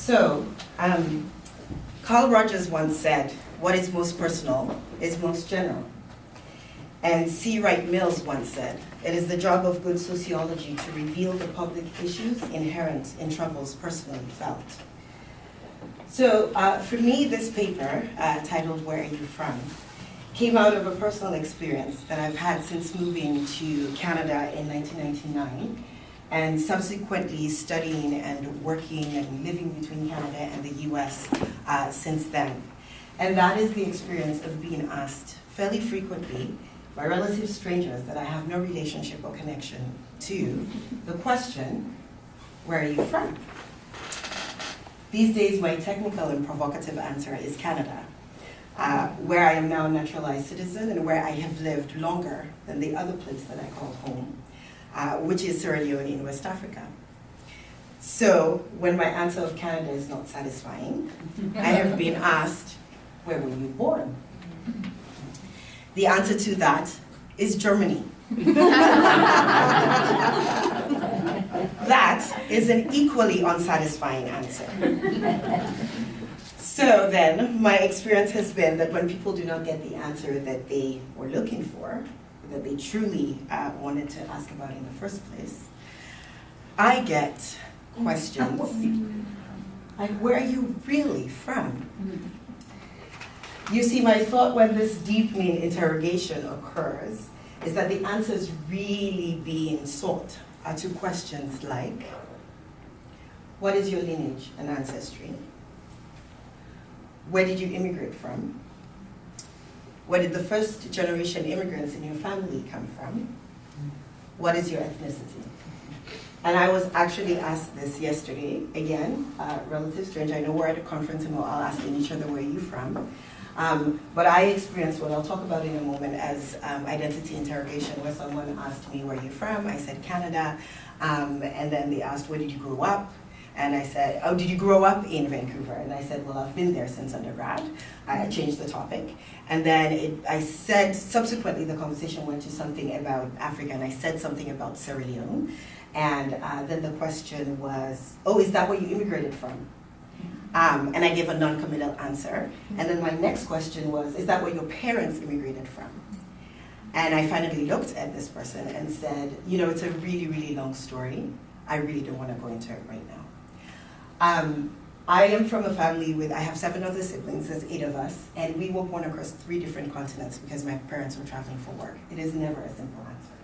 So, Carl Rogers once said, "What is most personal is most general." And C. Wright Mills once said, "It is the job of good sociology to reveal the public issues inherent in troubles personally felt." So for me, this paper, titled "Where Are You From?" came out of a personal experience that I've had since moving to Canada in 1999, and subsequently studying and working and living between Canada and the US since then. And that is the experience of being asked fairly frequently by relative strangers that I have no relationship or connection to the question, "Where are you from?" These days, my technical and provocative answer is Canada, where I am now a naturalized citizen and where I have lived longer than the other place that I call home, which is Sierra Leone in West Africa. So when my answer of Canada is not satisfying, I have been asked, "Where were you born?" The answer to that is Germany. That is an equally unsatisfying answer. So then, my experience has been that when people do not get the answer that they were looking for, that they truly wanted to ask about in the first place, I get questions like, "Where are you really from?" You see, my thought when this deepening interrogation occurs is that the answer is really being sought to questions like, what is your lineage and ancestry? Where did you immigrate from? Where did the first generation immigrants in your family come from? What is your ethnicity? And I was actually asked this yesterday, again, relative strange. I know we're at a conference and we're all asking each other, "Where are you from?" But I experienced what I'll talk about in a moment as identity interrogation, where someone asked me, "Where are you from?" I said, "Canada." And then they asked, "Where did you grow up?" And I said, "Oh, did you grow up in Vancouver?" And I said, "Well, I've been there since undergrad." I changed the topic. And then I said, subsequently the conversation went to something about Africa, and I said something about Sierra Leone. And then the question was, "Oh, is that where you immigrated from?" And I gave a non-committal answer. And then my next question was, "Is that where your parents immigrated from?" And I finally looked at this person and said, "You know, it's a really, really long story. I really don't want to go into it right now." I am from a family I have 7 other siblings, there's 8 of us, and we were born across 3 different continents because my parents were traveling for work. It is never a simple answer.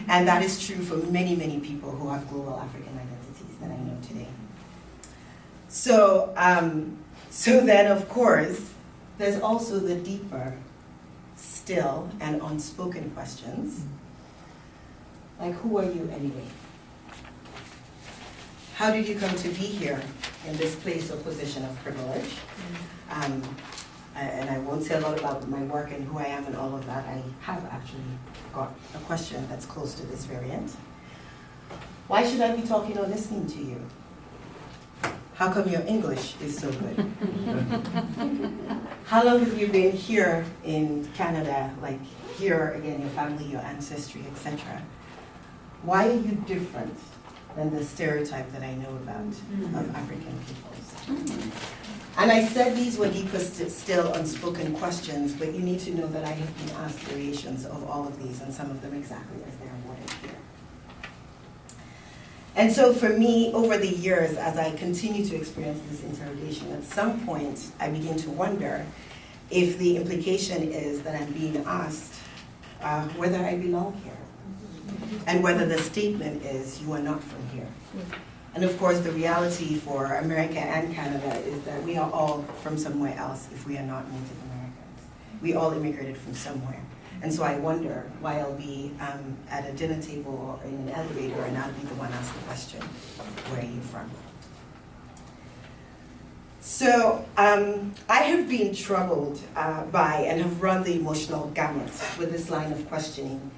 And that is true for many, many people who have global African identities that I know today. So, so then, of course, there's also the deeper, still, and unspoken questions, like, who are you anyway? How did you come to be here in this place or position of privilege? And I won't say a lot about my work and who I am and all of that. I have actually got a question that's close to this variant. Why should I be talking or listening to you? How come your English is so good? How long have you been here in Canada, like here, again, your family, your ancestry, etc.? Why are you different than the stereotype that I know about of African peoples? And I said these were deeper, still unspoken questions, but you need to know that I have been asked variations of all of these, and some of them exactly as they're worded here. And so for me, over the years, as I continue to experience this interrogation, at some point I begin to wonder if the implication is that I'm being asked whether I belong here, and whether the statement is, "You are not from here." And of course, the reality for America and Canada is that we are all from somewhere else if we are not Native Americans. We all immigrated from somewhere. And so I wonder why I'll be at a dinner table or in an elevator and I'll be the one asked the question, "Where are you from?" So I have been troubled by and have run the emotional gamut with this line of questioning.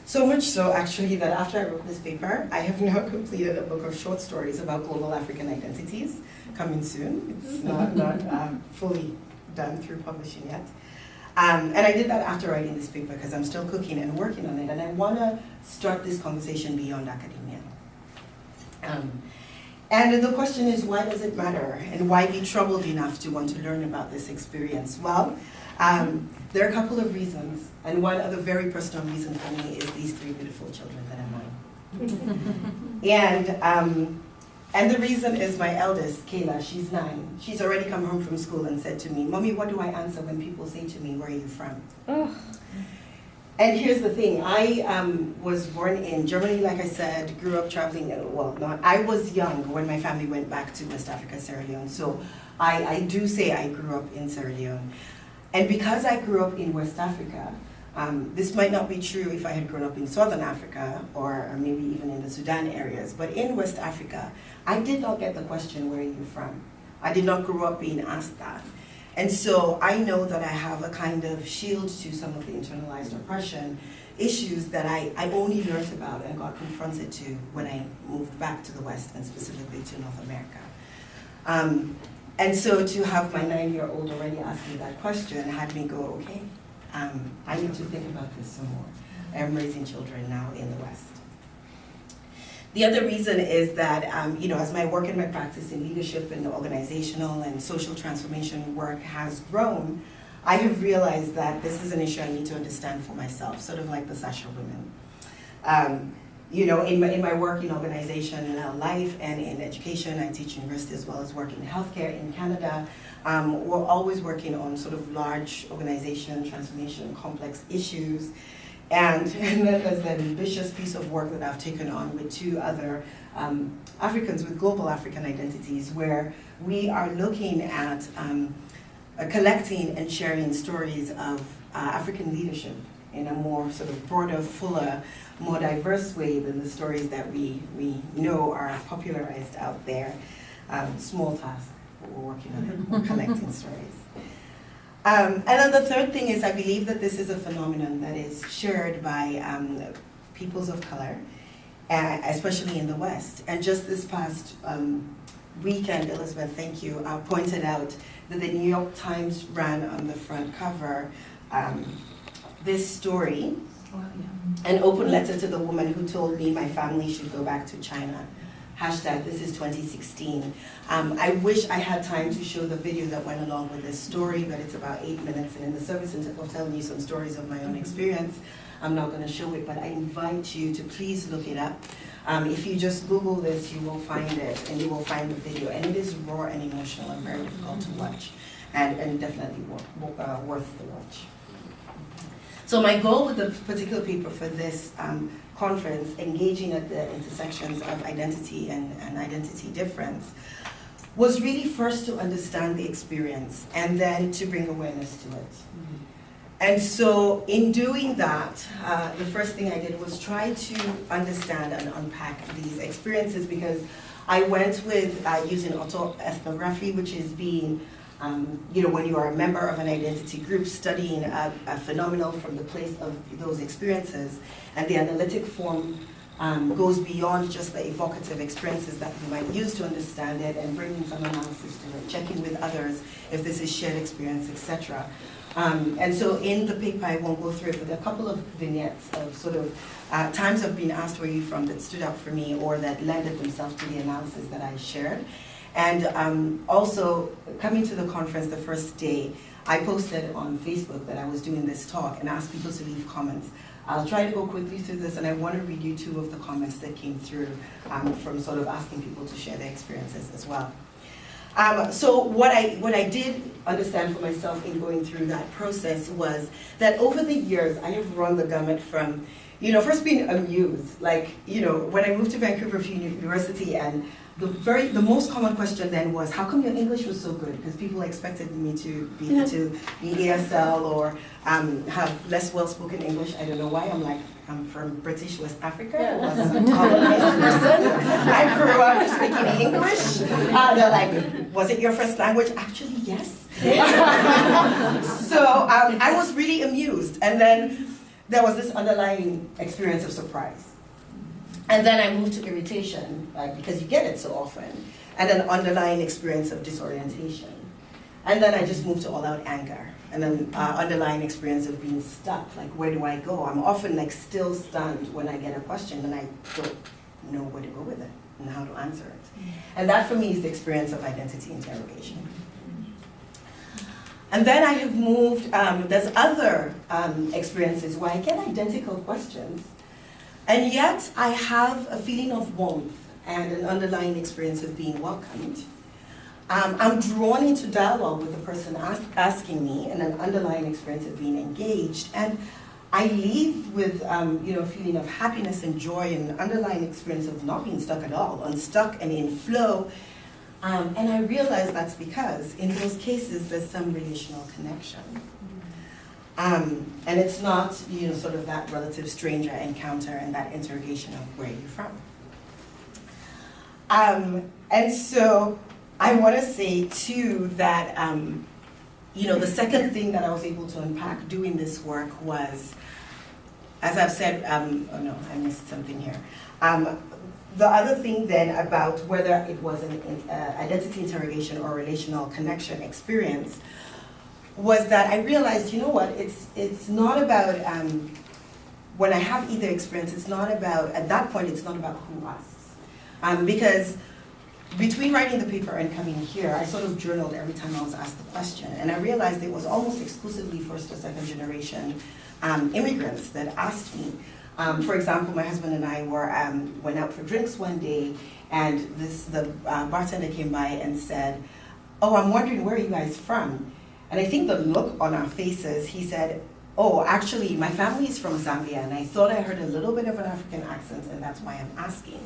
So much so, actually, that after I wrote this paper, I have now completed a book of short stories about global African identities, coming soon. It's not fully done through publishing yet. And I did that after writing this paper because I'm still cooking and working on it, and I want to start this conversation beyond academia. And the question is, why does it matter? And why be troubled enough to want to learn about this experience? Well, there are a couple of reasons. And one other very personal reason for me is these three beautiful children that are mine. And the reason is my eldest, Kayla, she's 9. She's already come home from school and said to me, "Mommy, what do I answer when people say to me, where are you from?" Oh. And here's the thing, I was born in Germany, like I said, grew up traveling, I was young when my family went back to West Africa, Sierra Leone, so I do say I grew up in Sierra Leone. And because I grew up in West Africa, this might not be true if I had grown up in Southern Africa or maybe even in the Sudan areas, but in West Africa, I did not get the question, where are you from? I did not grow up being asked that. And so I know that I have a kind of shield to some of the internalized oppression issues that I only learned about and got confronted to when I moved back to the West and specifically to North America. And so to have my 9-year-old already ask me that question had me go, okay, I need to think about this some more. I'm raising children now in the West. The other reason is that, as my work and my practice in leadership and organizational and social transformation work has grown, I have realized that this is an issue I need to understand for myself, sort of like the Sasha women. In my work in organizational life and in education, I teach university as well as work in healthcare in Canada. We're always working on sort of large organization, transformation, complex issues. And then there's the ambitious piece of work that I've taken on with 2 other Africans with global African identities, where we are looking at collecting and sharing stories of African leadership in a more sort of broader, fuller, more diverse way than the stories that we know are popularized out there. Small task, but we're working on it, we're collecting stories. And then the third thing is I believe that this is a phenomenon that is shared by peoples of color, especially in the West. And just this past weekend, Elizabeth, thank you, pointed out that the New York Times ran on the front cover this story, an open letter to the woman who told me my family should go back to China. Hashtag this is 2016. I wish I had time to show the video that went along with this story, but it's about 8 minutes, and in the service of telling you some stories of my own experience, I'm not going to show it, but I invite you to please look it up. If you just Google this, you will find it, and you will find the video, and it is raw and emotional and very difficult to watch, and definitely worth the watch. So my goal with the particular paper for this conference, engaging at the intersections of identity and identity difference, was really first to understand the experience and then to bring awareness to it. And so in doing that, the first thing I did was try to understand and unpack these experiences, because I went with using autoethnography, which is being when you are a member of an identity group, studying a phenomenon from the place of those experiences, and the analytic form goes beyond just the evocative experiences that you might use to understand it, and bringing some analysis to it, checking with others if this is shared experience, etc. And so in the paper, I won't go through it, but there are a couple of vignettes of sort of times I've been asked where you're from that stood out for me, or that lended themselves to the analysis that I shared. And also, coming to the conference the first day, I posted on Facebook that I was doing this talk and asked people to leave comments. I'll try to go quickly through this, and I want to read you 2 of the comments that came through from sort of asking people to share their experiences as well. So what I did understand for myself in going through that process was that over the years, I have run the gamut from, first being amused, when I moved to Vancouver University, and the most common question then was, how come your English was so good? Because people expected me to be ASL or have less well-spoken English. I don't know why. I'm from British West Africa. I was a colonized person. I grew up speaking English. They're like, was it your first language? Actually, yes. So I was really amused. And then there was this underlying experience of surprise. And then I moved to irritation, because you get it so often, and an underlying experience of disorientation. And then I just moved to all-out anger, and then underlying experience of being stuck, where do I go? I'm often still stunned when I get a question and I don't know where to go with it. and how to answer it. And that for me is the experience of identity interrogation. And then I have moved, there's other experiences where I get identical questions, and yet I have a feeling of warmth and an underlying experience of being welcomed. I'm drawn into dialogue with the person asking me and an underlying experience of being engaged. And I leave with a feeling of happiness and joy and an underlying experience of not being stuck at all, unstuck and in flow. And I realize that's because in those cases there's some relational connection. And it's not sort of that relative stranger encounter and that interrogation of where you're from. And so I want to say too that the second thing that I was able to unpack doing this work was, as I've said, oh no, I missed something here. The other thing then about whether it was an identity interrogation or relational connection experience was that I realized, it's not about, when I have either experience, it's not about, at that point, it's not about who asks. Because between writing the paper and coming here, I sort of journaled every time I was asked the question. And I realized it was almost exclusively first or second generation immigrants that asked me. For example, my husband and I went out for drinks one day, and the bartender came by and said, "Oh, I'm wondering where are you guys from?" And I think the look on our faces, he said, "Oh, actually, my family is from Zambia, and I thought I heard a little bit of an African accent, and that's why I'm asking."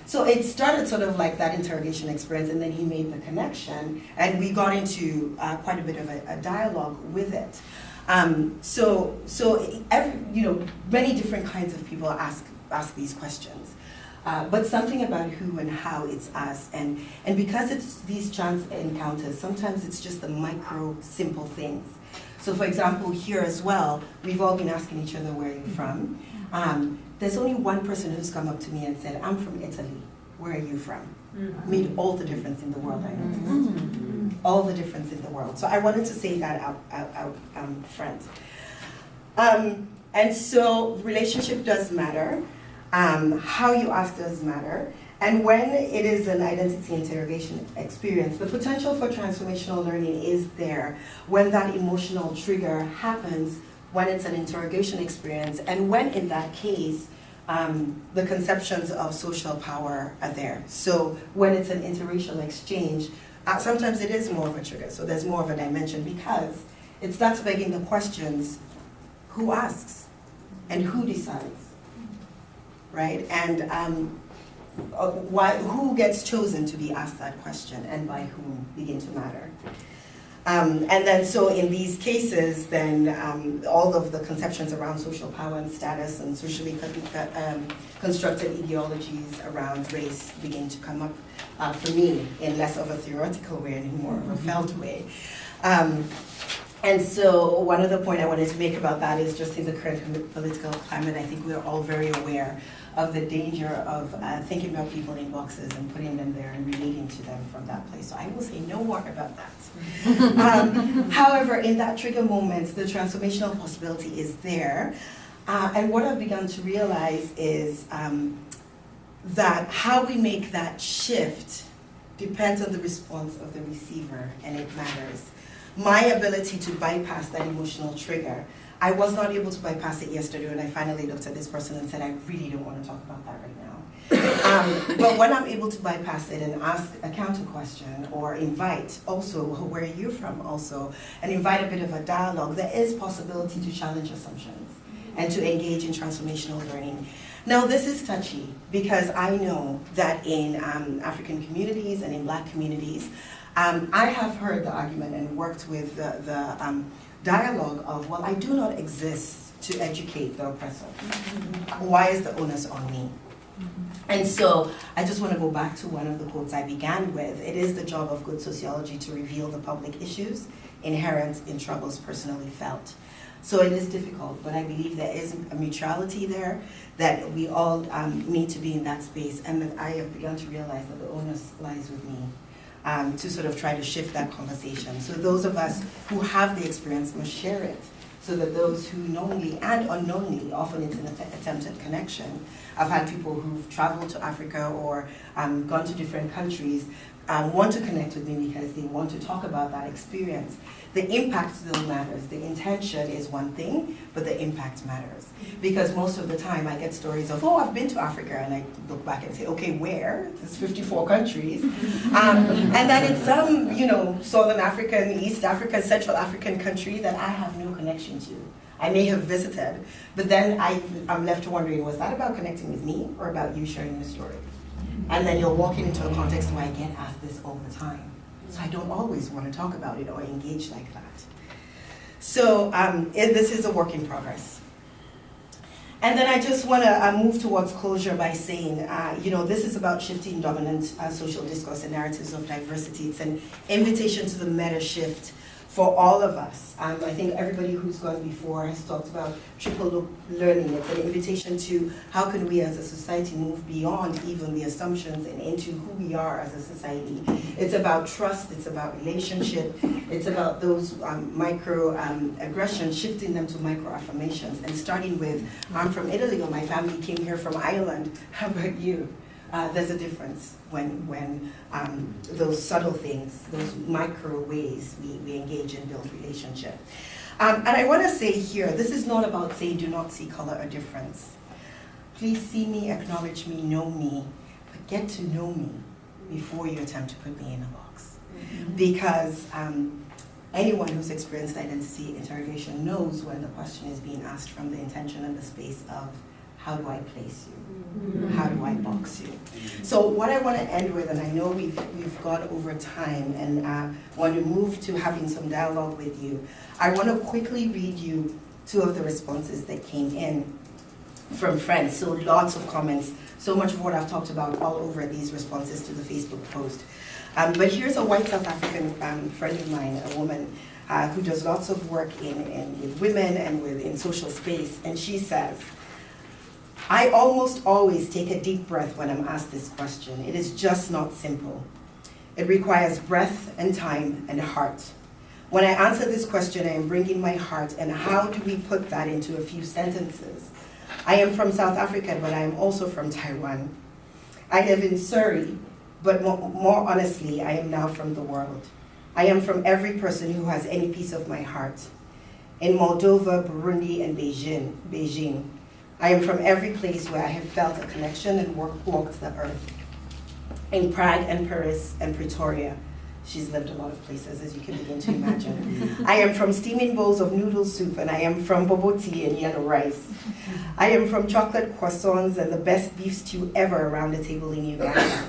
So it started sort of like that interrogation experience, and then he made the connection, and we got into quite a bit of a dialogue with it. Many different kinds of people ask these questions, but something about who and how it's us, and because it's these chance encounters, sometimes it's just the micro, simple things. So for example, here as well, we've all been asking each other, where are you from? There's only one person who's come up to me and said, "I'm from Italy, where are you from?" Made all the difference in the world, I noticed. All the difference in the world. So I wanted to say that out front. And so relationship does matter. How you ask does matter. And when it is an identity interrogation experience, the potential for transformational learning is there when that emotional trigger happens, when it's an interrogation experience, and when in that case, the conceptions of social power are there. So when it's an interracial exchange, sometimes it is more of a trigger, so there's more of a dimension because it starts begging the questions, who asks and who decides, right? And who gets chosen to be asked that question and by whom begin to matter. And then so in these cases, then all of the conceptions around social power and status and socially constructed ideologies around race begin to come up for me in less of a theoretical way and in more of a felt way. And so one other point I wanted to make about that is just in the current political climate, I think we're all very aware of the danger of thinking about people in boxes and putting them there and relating to them from that place. So I will say no more about that. However, in that trigger moment, the transformational possibility is there. And what I've begun to realize is that how we make that shift depends on the response of the receiver, and it matters. My ability to bypass that emotional trigger, I was not able to bypass it yesterday when I finally looked at this person and said, I really don't want to talk about that right now. But when I'm able to bypass it and ask a counter question or invite also, where are you from also, and invite a bit of a dialogue, there is possibility to challenge assumptions and to engage in transformational learning. Now this is touchy because I know that in African communities and in Black communities, I have heard the argument and worked with the dialogue of, well, I do not exist to educate the oppressor. Why is the onus on me? And so I just want to go back to one of the quotes I began with. It is the job of good sociology to reveal the public issues inherent in troubles personally felt. So it is difficult, but I believe there is a mutuality there, that we all need to be in that space, and that I have begun to realize that the onus lies with me. To sort of try to shift that conversation. So those of us who have the experience must share it so that those who knowingly and unknowingly, often it's an attempted connection. I've had people who've traveled to Africa or gone to different countries want to connect with me because they want to talk about that experience. The impact still matters. The intention is one thing, but the impact matters. Because most of the time I get stories of, oh, I've been to Africa, and I look back and say, okay, where? There's 54 countries. And then it's some, Southern African, East African, Central African country that I have no connection to. I may have visited, but then I'm left wondering, was that about connecting with me or about you sharing your story? And then you're walking into a context where I get asked this all the time. So I don't always want to talk about it or engage like that. So this is a work in progress. And then I just want to move towards closure by saying, this is about shifting dominant social discourse and narratives of diversity. It's an invitation to the meta shift for all of us. I think everybody who's gone before has talked about triple learning. It's an invitation to how can we as a society move beyond even the assumptions and into who we are as a society. It's about trust, it's about relationship, it's about those micro aggressions, shifting them to micro affirmations, and starting with, I'm from Italy, or my family came here from Ireland, how about you? There's a difference when those subtle things, those micro ways we engage and build relationship. And I want to say here, this is not about saying do not see color or difference. Please see me, acknowledge me, know me, but get to know me before you attempt to put me in a box. Because anyone who's experienced identity interrogation knows when the question is being asked from the intention and the space of, how do I place you? How do I box you? So what I want to end with, and I know we've gone over time and want to move to having some dialogue with you, I want to quickly read you two of the responses that came in from friends. So lots of comments, so much of what I've talked about all over these responses to the Facebook post. But here's a white South African friend of mine, a woman who does lots of work with women and in social space, and she says, I almost always take a deep breath when I'm asked this question. It is just not simple. It requires breath and time and heart. When I answer this question, I am bringing my heart, and how do we put that into a few sentences? I am from South Africa, but I am also from Taiwan. I live in Surrey, but more honestly, I am now from the world. I am from every person who has any piece of my heart. In Moldova, Burundi, and Beijing. I am from every place where I have felt a connection and walked the earth. In Prague and Paris and Pretoria. She's lived a lot of places, as you can begin to imagine. I am from steaming bowls of noodle soup, and I am from bobo tea and yellow rice. I am from chocolate croissants and the best beef stew ever around the table in Uganda.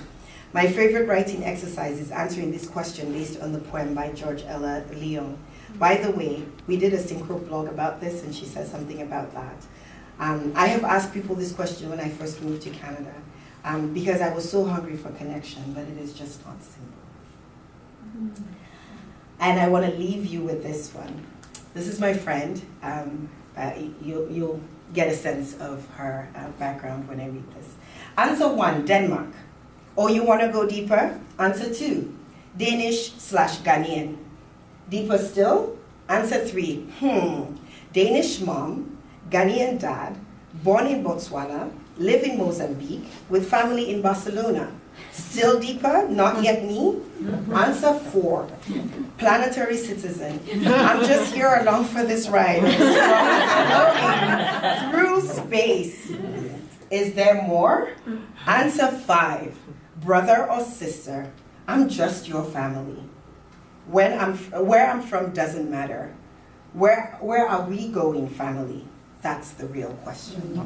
My favorite writing exercise is answering this question based on the poem by George Ella Leon. By the way, we did a synchro blog about this, and she says something about that. I have asked people this question when I first moved to Canada because I was so hungry for connection, but it is just not simple. And I want to leave you with this one. This is my friend. You'll get a sense of her background when I read this. Answer 1, Denmark. Or you want to go deeper? Answer 2, Danish/Ghanaian. Deeper still? Answer 3, Danish mom, Ghanaian dad, born in Botswana, live in Mozambique, with family in Barcelona. Still deeper? Not yet me? Answer 4, planetary citizen. I'm just here along for this ride. Through space. Is there more? Answer 5, brother or sister. I'm just your family. Where I'm from doesn't matter. Where are we going, family? That's the real question.